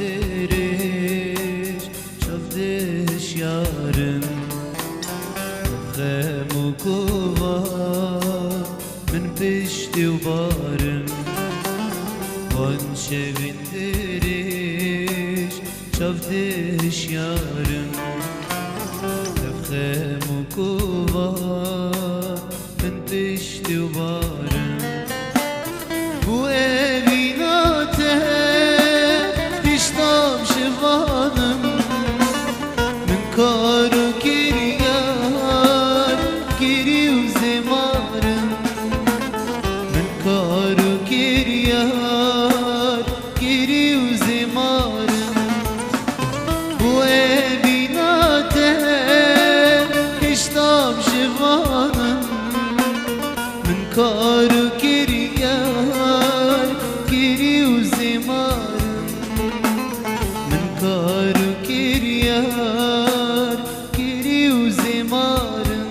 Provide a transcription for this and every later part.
دریش چاودش یارم خم و کوار من پشتی و بارم وان شوین دریش چاودش یارم خم و کوار من پشتی و بارم بو evinaته diştam şivanım min karu kiryar kiriu zemarım min karu kiryar kiriu zemarım bu evinate diştam şivanım min karu kiryar kiriu zemarım min karu kiryar kiriu zemarım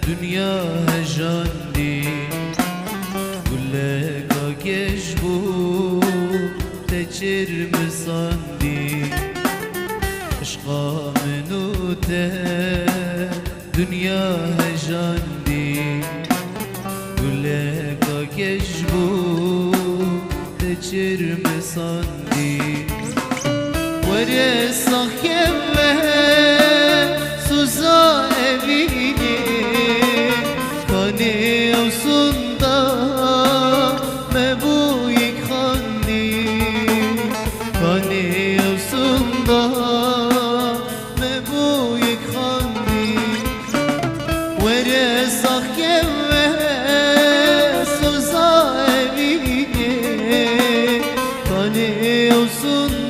dünya hejandi Gullega geçbu teçir misandi Aşka menute dünya hejandi Gullega geçbu teçir misandi Vere sahkeve suza evini Kani usunda mebuyik khandi Kani usunda mebuyik khandi Vere sakhkeve suza evine Kani usunda